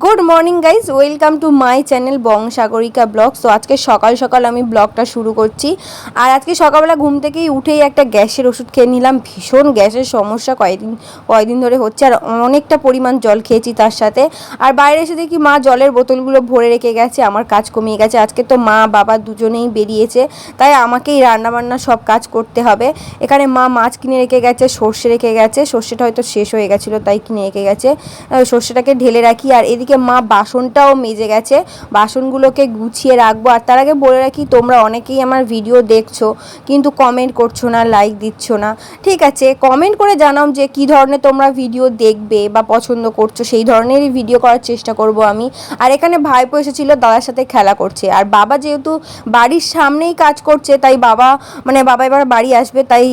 Good morning guys, welcome to my channel Bongsagarika blog. তো আজকে সকাল সকাল আমি ব্লগটা শুরু করছি। আর আজকে সকালবেলা ঘুম থেকেই উঠেই একটা গ্যাসের ওষুধ খেয়ে নিলাম। ভীষণ গ্যাসের সমস্যা কয়েকদিন ধরে হচ্ছে, আর অনেকটা পরিমাণ জল খেয়েছি তার সাথে। আর বাইরে এসে দেখি মা জলের বোতলগুলো ভরে রেখে গেছে, আমার কাজ কমিয়ে গেছে। আজকে তো মা বাবা দুজনেই বেরিয়েছে, তাই আমাকেই রান্নাবান্না সব কাজ করতে হবে। এখানে মা মাছ কিনে রেখে গেছে, সর্ষে রেখে গেছে, সর্ষেটা হয়তো শেষ হয়ে গেছিলো তাই কিনে রেখে গেছে। সর্ষেটাকে ঢেলে রাখি। আর এদিকে মা বাসনটাও মেজে গেছে, বাসনগুলোকে গুছিয়ে রাখবো। আর তার আগে বলে রাখি, তোমরা অনেকেই আমার ভিডিও দেখছো কিন্তু কমেন্ট করছো না, লাইক দিচ্ছ না। ঠিক আছে, কমেন্ট করে জানাও যে কী ধরনের তোমরা ভিডিও দেখবে বা পছন্দ করছো, সেই ধরনেরই ভিডিও করার চেষ্টা করব আমি। আর এখানে ভাইপো এসেছিলো, দাদার সাথে খেলা করছে। আর বাবা যেহেতু বাড়ির সামনেই কাজ করছে, তাই বাবা এবার বাড়ি আসবে, তাই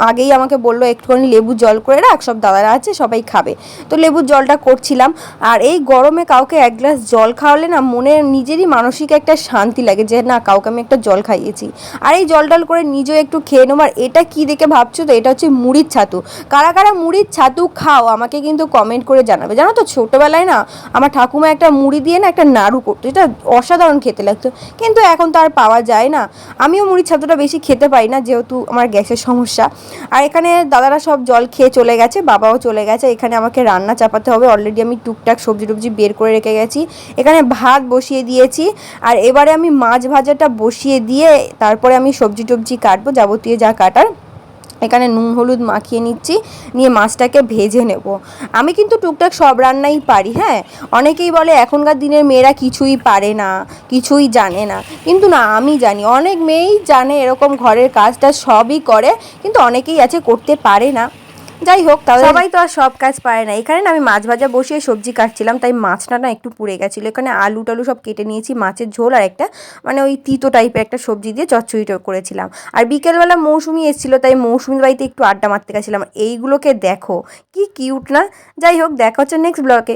আগেই আমাকে বললো একটুখানি লেবু জল করে রাখ, সব দাদারা আছে সবাই খাবে। তো লেবুর জলটা করছিলাম। আর এই গরমে কাউকে এক গ্লাস জল খাওয়ালে না মনে নিজেরই মানসিক একটা শান্তি লাগে যে না, কাউকে আমি একটা জল খাইয়েছি। আর এই জল টল করে নিজেও একটু খেয়ে নেবো। আর এটা কি দেখে ভাবছো তো, এটা হচ্ছে মুড়ির ছাতু। কারা কারা মুড়ির ছাতু খাও আমাকে কিন্তু কমেন্ট করে জানাবে। জানো তো, ছোটোবেলায় না আমার ঠাকুমা একটা মুড়ি দিয়ে না একটা নাড়ু করতো, এটা অসাধারণ খেতে লাগতো, কিন্তু এখন তো আর পাওয়া যায় না। আমিও মুড়ির ছাতুটা বেশি খেতে পারি না, যেহেতু আমার গ্যাসের সমস্যা। আর এখানে দাদারা সব জল খেয়ে চলে গেছে, বাবাও চলে গেছে। এখানে আমাকে রান্না চাপাতে হবে। অলরেডি আমি টুকটাক সবজি টবজি বের করে রেখে গেছি। এখানে ভাত বসিয়ে দিয়েছি। আর এবারে আমি মাছ ভাজাটা বসিয়ে দিয়ে তারপরে আমি সবজি টবজি কাটবো, যাবতীয় যা কাটার। এখানে নুন হলুদ মাখিয়ে নিচ্ছি, নিয়ে মাছটাকে ভেজে নেব। আমি কিন্তু টুকটাক সব রান্নাই পারি। হ্যাঁ, অনেকেই বলে এখনকার দিনের মেয়েরা কিছুই পারে না, কিছুই জানে না, কিন্তু না, আমি জানি। অনেক মেয়েই জানে, এরকম ঘরের কাজটা সবই করে, কিন্তু অনেকেই আছে করতে পারে না। যাই হোক, সবাই তো আর সব কাজ পারে না। এখানে না আমি মাছ ভাজা বসিয়ে সবজি কাটছিলাম, তাই মাছটা না একটু পুড়ে গেছিলো। এখানে আলু টালু সব কেটে নিয়েছি, মাছের ঝোল আর একটা ওই তিতো টাইপের একটা সবজি দিয়ে চচ্চড়িটা করেছিলাম। আর বিকেলবেলা মৌসুমি এসেছিলো, তাই মৌসুমির বাড়িতে একটু আড্ডা মারতে গেছিলাম। এইগুলোকে দেখো কি কিউট না। যাই হোক, দেখা হচ্ছে নেক্সট ব্লগে।